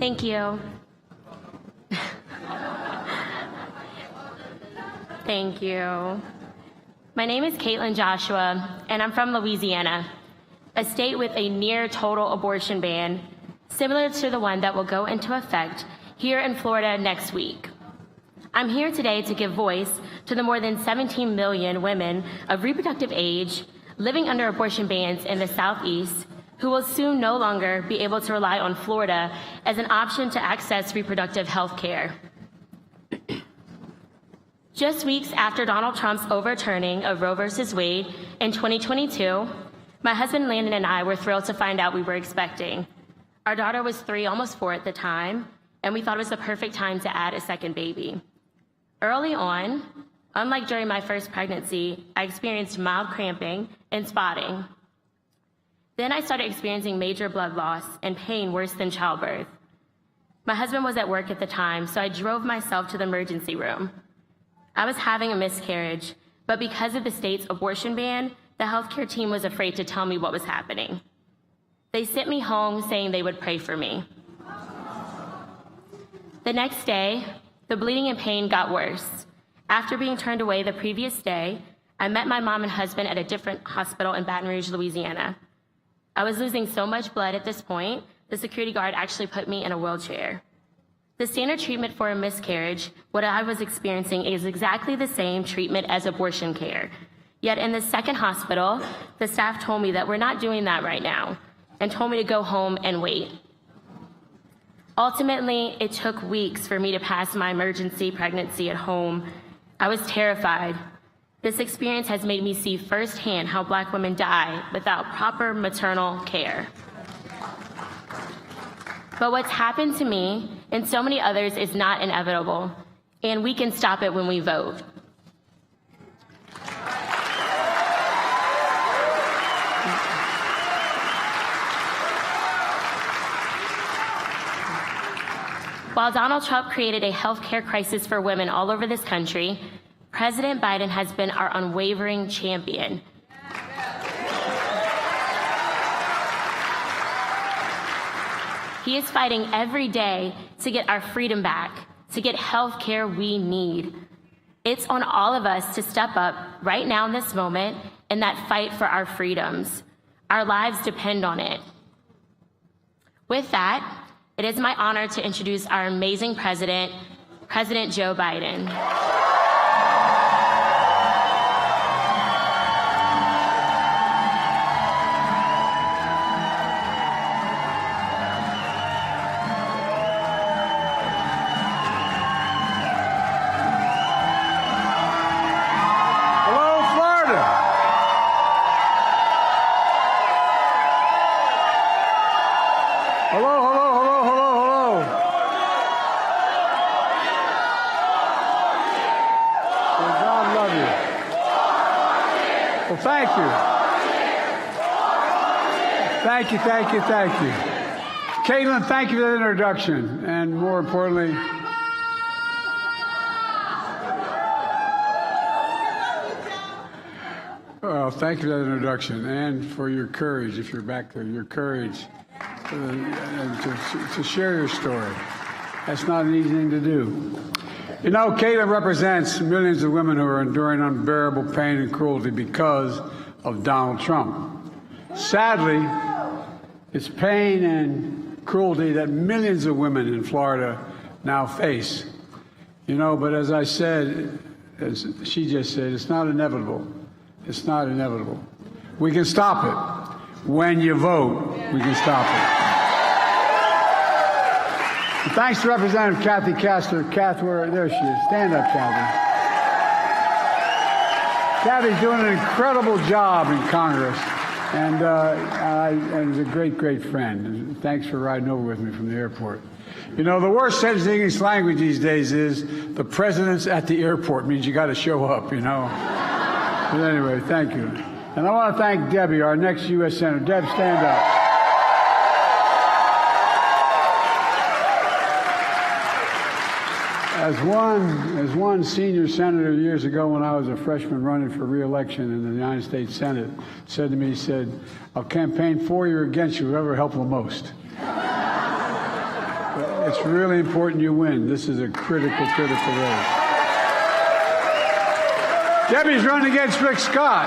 Thank you. Thank you. My name is Caitlin Joshua, and I'm from Louisiana, a state with a near total abortion ban, similar to the one that will go into effect here in Florida next week. I'm here today to give voice to the more than 17 million women of reproductive age living under abortion bans in the Southeast who will soon no longer be able to rely on Florida as an option to access reproductive health care. Just weeks after Donald Trump's overturning of Roe v. Wade in 2022, my husband Landon and I were thrilled to find out we were expecting. Our daughter was 3, almost 4 at the time, and we thought it was the perfect time to add a second baby. Early on, unlike during my first pregnancy, I experienced mild cramping and spotting. Then I started experiencing major blood loss and pain worse than childbirth. My husband was at work at the time, so I drove myself to the emergency room. I was having a miscarriage, but because of the state's abortion ban, the healthcare team was afraid to tell me what was happening. They sent me home saying they would pray for me. The next day, the bleeding and pain got worse. After being turned away the previous day, I met my mom and husband at a different hospital in Baton Rouge, Louisiana. I was losing so much blood at this point, the security guard actually put me in a wheelchair. The standard treatment for a miscarriage, what I was experiencing, is exactly the same treatment as abortion care. Yet in the second hospital, the staff told me that we're not doing that right now and told me to go home and wait. Ultimately, it took weeks for me to pass my emergency pregnancy at home. I was terrified. This experience has made me see firsthand how Black women die without proper maternal care. But what's happened to me and so many others is not inevitable, and we can stop it when we vote. While Donald Trump created a healthcare crisis for women all over this country, President Biden has been our unwavering champion. He is fighting every day to get our freedom back, to get health care we need. It's on all of us to step up right now in this moment in that fight for our freedoms. Our lives depend on it. With that, it is my honor to introduce our amazing president, President Joe Biden. Thank you. Caitlin, thank you for that introduction. And more importantly, thank you for that introduction and for your courage, if you're back there, your courage to share your story. That's not an easy thing to do. You know, Caitlin represents millions of women who are enduring unbearable pain and cruelty because of Donald Trump. Sadly, it's pain and cruelty that millions of women in Florida now face. You know, but as I said, as she just said, it's not inevitable. It's not inevitable. We can stop it. When you vote, we can stop it. And thanks to Representative Kathy Castor. There she is. Stand up, Kathy. Kathy's doing an incredible job in Congress. And he's a great, great friend. And thanks for riding over with me from the airport. You know, the worst sentence in English language these days is the president's at the airport. Means you got to show up, you know. But anyway, thank you. And I want to thank Debbie, our next U.S. Senator. Deb, stand up. As one senior senator years ago when I was a freshman running for re-election in the United States Senate said to me, he said, "I'll campaign for you or against you, whoever helped the most." It's really important you win. This is a critical race. Debbie's running against Rick Scott,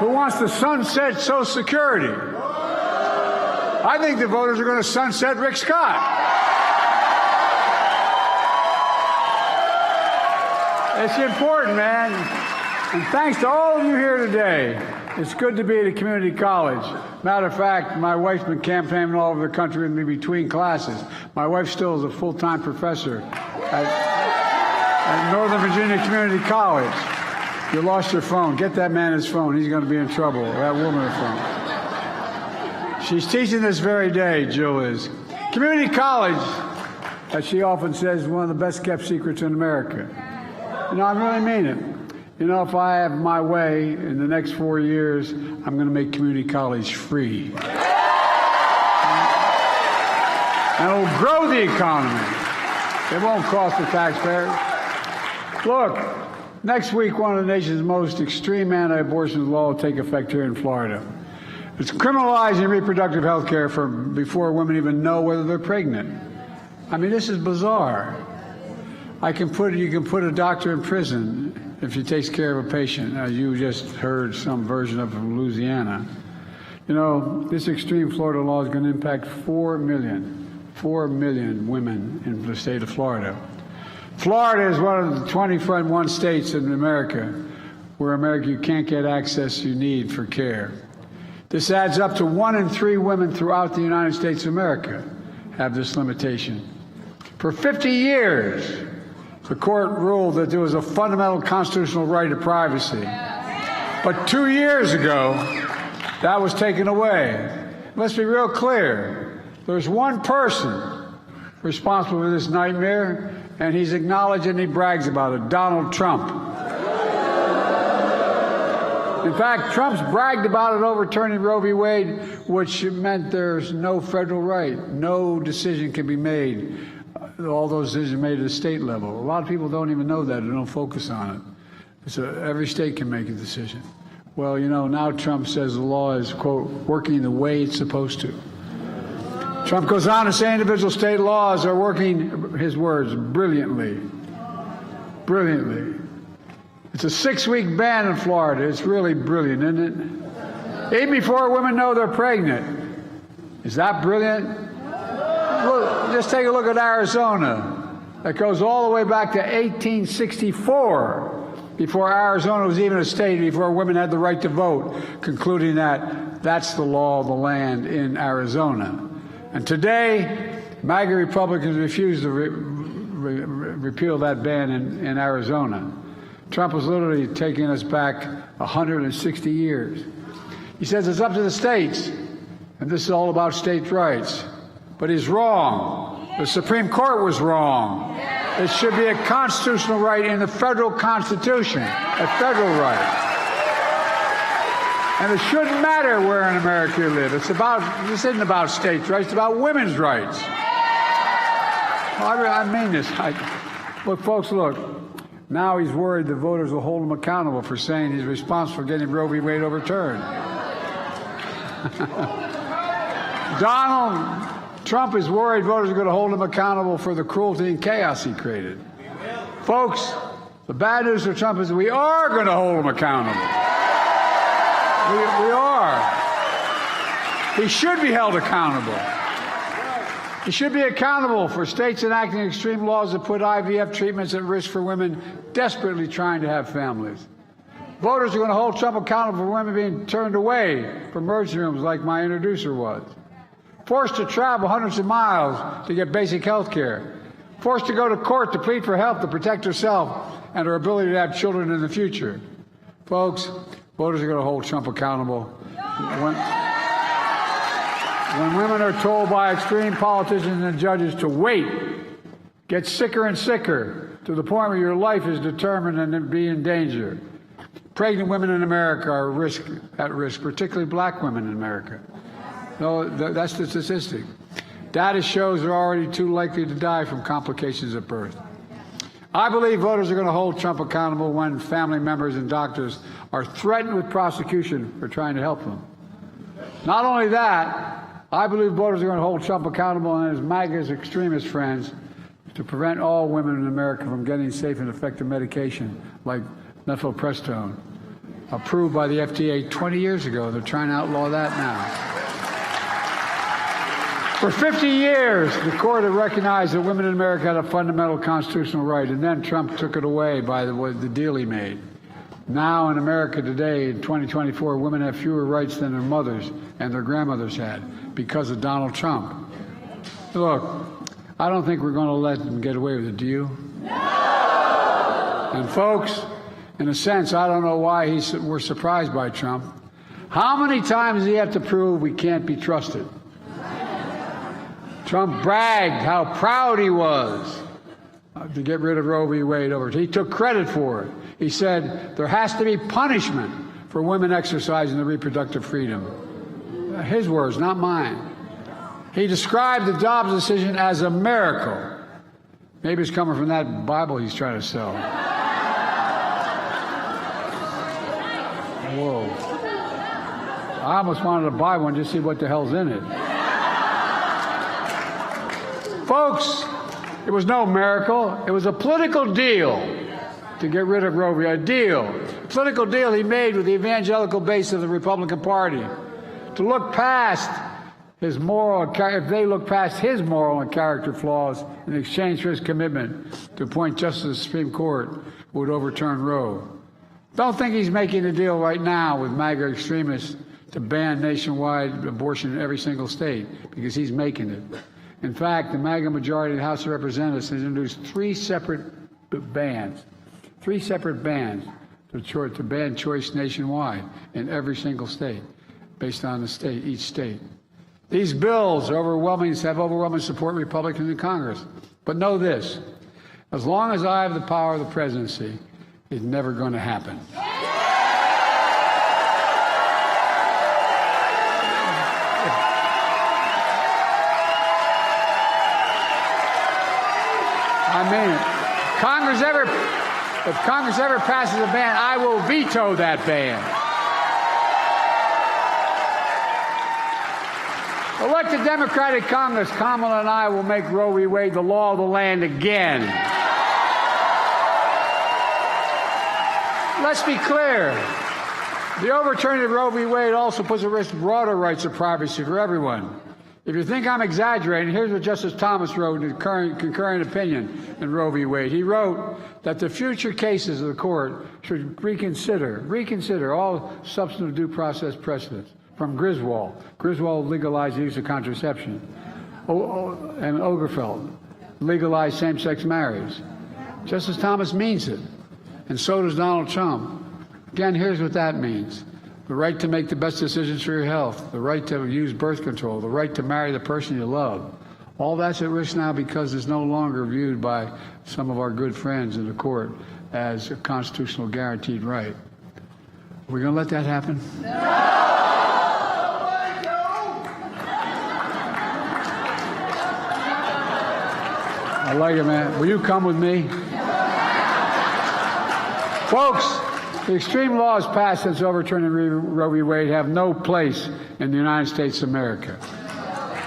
who wants to sunset Social Security. I think the voters are going to sunset Rick Scott. It's important, man. And thanks to all of you here today. It's good to be at a community college. Matter of fact, my wife's been campaigning all over the country with me between classes. My wife still is a full-time professor at Northern Virginia Community College. You lost your phone. Get that man his phone. He's going to be in trouble. Or that woman her phone. She's teaching this very day, Jill is. Community college, as she often says, is one of the best kept secrets in America. You know, I really mean it. You know, if I have my way in the next 4 years, I'm going to make community college free. And it'll grow the economy. It won't cost the taxpayers. Look, next week, one of the nation's most extreme anti-abortion laws will take effect here in Florida. It's criminalizing reproductive health care before women even know whether they're pregnant. I mean, this is bizarre. You can put a doctor in prison if he takes care of a patient. Now, you just heard some version of it from Louisiana. You know, this extreme Florida law is going to impact 4 million women in the state of Florida. Florida is one of the 21 states in America where you can't get access you need for care. This adds up to 1 in 3 women throughout the United States of America have this limitation. For 50 years, the court ruled that there was a fundamental constitutional right to privacy. But 2 years ago, that was taken away. Let's be real clear. There's one person responsible for this nightmare, and he's acknowledged and he brags about it, Donald Trump. In fact, Trump's bragged about it overturning Roe v. Wade, which meant there's no federal right. No decision can be made. All those decisions are made at the state level. A lot of people don't even know that. They don't focus on it. So every state can make a decision. Well, you know, now Trump says the law is, quote, working the way it's supposed to. Trump goes on to say individual state laws are working, his words, brilliantly. Brilliantly. It's a 6-week ban in Florida. It's really brilliant, isn't it? Even before women know they're pregnant. Is that brilliant? Look, just take a look at Arizona. That goes all the way back to 1864, before Arizona was even a state, before women had the right to vote, concluding that that's the law of the land in Arizona. And today, MAGA Republicans refuse to repeal that ban in Arizona. Trump was literally taking us back 160 years. He says it's up to the states, and this is all about states' rights. But he's wrong. The Supreme Court was wrong. It should be a constitutional right in the federal Constitution, a federal right. And it shouldn't matter where in America you live. This isn't about states' rights, it's about women's rights. I mean this. Look, folks, look. Now he's worried the voters will hold him accountable for saying he's responsible for getting Roe v. Wade overturned. Donald Trump is worried voters are going to hold him accountable for the cruelty and chaos he created. Folks, the bad news for Trump is we are going to hold him accountable. We are. He should be held accountable. He should be accountable for states enacting extreme laws that put IVF treatments at risk for women desperately trying to have families. Voters are going to hold Trump accountable for women being turned away from emergency rooms like my introducer was. Forced to travel hundreds of miles to get basic health care. Forced to go to court to plead for help to protect herself and her ability to have children in the future. Folks, voters are going to hold Trump accountable. When women are told by extreme politicians and judges to wait, get sicker and sicker, to the point where your life is determined and be in danger. Pregnant women in America are at risk, particularly black women in America. No, that's the statistic. Data shows they're already too likely to die from complications at birth. I believe voters are going to hold Trump accountable when family members and doctors are threatened with prosecution for trying to help them. Not only that, I believe voters are going to hold Trump accountable and his MAGA's extremist friends to prevent all women in America from getting safe and effective medication like methylprostone, approved by the FDA 20 years ago. They're trying to outlaw that now. For 50 years, the court had recognized that women in America had a fundamental constitutional right, and then Trump took it away by the deal he made. Now in America today, in 2024, women have fewer rights than their mothers and their grandmothers had because of Donald Trump. Look, I don't think we're going to let them get away with it, do you? No! And folks, in a sense, I don't know why we're surprised by Trump. How many times does he have to prove we can't be trusted? Trump bragged how proud he was to get rid of Roe v. Wade over. He took credit for it. He said there has to be punishment for women exercising their reproductive freedom. His words, not mine. He described the Dobbs decision as a miracle. Maybe it's coming from that Bible he's trying to sell. Whoa. I almost wanted to buy one just to see what the hell's in it. Folks, it was no miracle. It was a political deal to get rid of Roe v. Wade. A deal. A political deal he made with the evangelical base of the Republican Party to look past his moral, if they look past his moral and character flaws in exchange for his commitment to appoint justice to the Supreme Court who would overturn Roe. Don't think he's making a deal right now with MAGA extremists to ban nationwide abortion in every single state, because he's making it. In fact, the MAGA majority in the House of Representatives has introduced three separate bans to ban choice nationwide in every single state, based on each state. These bills have overwhelming support from Republicans in Congress. But know this, as long as I have the power of the presidency, it's never going to happen. I mean it. If Congress ever passes a ban, I will veto that ban. Elect a Democratic Congress, Kamala and I will make Roe v. Wade the law of the land again. Let's be clear. The overturning of Roe v. Wade also puts at risk broader rights of privacy for everyone. If you think I'm exaggerating, here's what Justice Thomas wrote in his concurring opinion in Roe v. Wade. He wrote that the future cases of the court should reconsider all substantive due process precedents from Griswold. Griswold legalized the use of contraception. And Obergefell legalized same-sex marriage. Justice Thomas means it, and so does Donald Trump. Again, here's what that means. The right to make the best decisions for your health, the right to use birth control, the right to marry the person you love. All that's at risk now because it's no longer viewed by some of our good friends in the court as a constitutional guaranteed right. Are we going to let that happen? No! I like it, man. Will you come with me? Folks, the extreme laws passed since overturning Roe v. Wade have no place in the United States of America.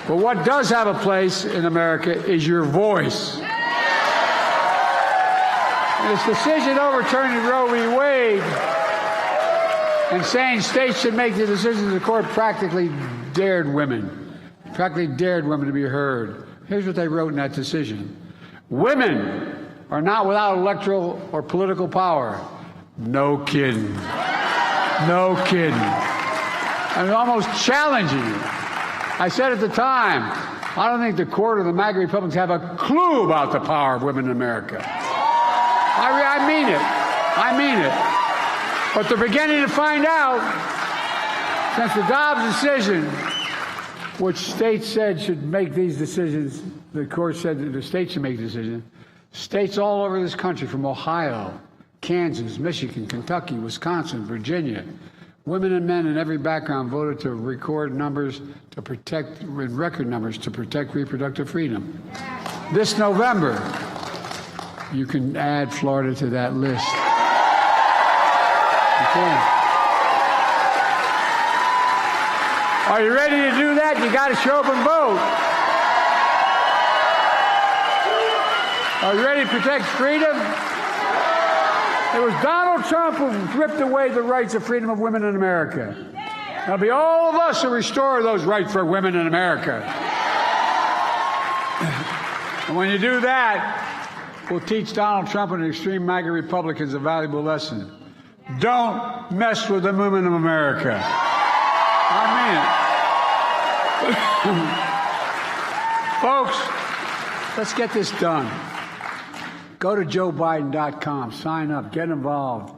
But what does have a place in America is your voice. And this decision overturning Roe v. Wade and saying states should make the decisions of the court practically dared women to be heard. Here's what they wrote in that decision. Women are not without electoral or political power. No kidding. No kidding. I'm almost challenging you. I said at the time, I don't think the court or the MAGA Republicans have a clue about the power of women in America. I mean it. I mean it. But they're beginning to find out, since the Dobbs decision, which states said should make these decisions, the court said that the states should make decisions. States all over this country, from Ohio, Kansas, Michigan, Kentucky, Wisconsin, Virginia, women and men in every background voted to record numbers to protect, with record numbers, to protect reproductive freedom. This November, you can add Florida to that list. You can. Are you ready to do that? You got to show up and vote. Are you ready to protect freedom? It was Donald Trump who ripped away the rights of freedom of women in America. It'll be all of us who restore those rights for women in America. And when you do that, we'll teach Donald Trump and the extreme MAGA Republicans a valuable lesson. Don't mess with the women of America. I mean it. Folks, let's get this done. Go to joebiden.com, sign up, get involved.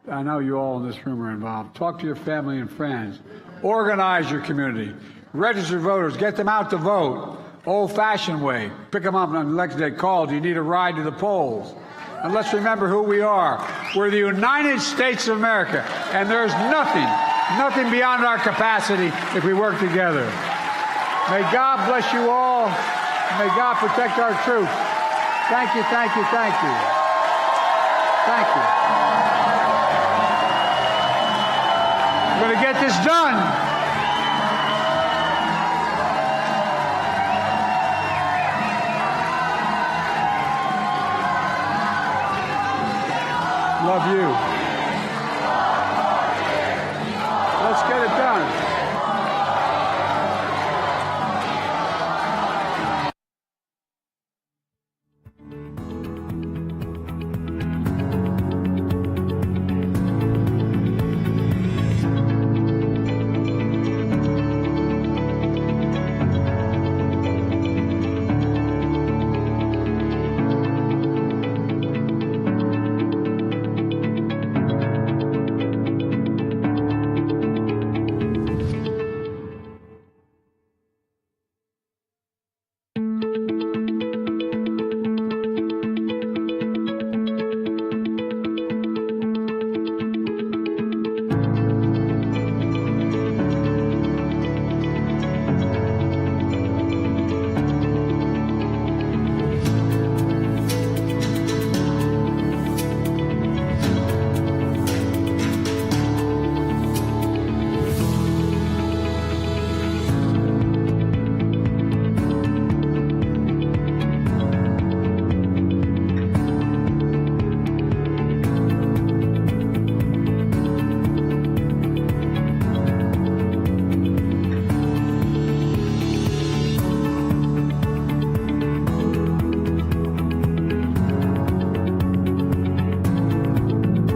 I know you all in this room are involved. Talk to your family and friends. Organize your community. Register voters. Get them out to vote. Old-fashioned way. Pick them up on election day. Call. Do you need a ride to the polls? And let's remember who we are. We're the United States of America. And there's nothing beyond our capacity if we work together. May God bless you all. May God protect our troops. Thank you, thank you, thank you. Thank you. We're going to get this done. Love you.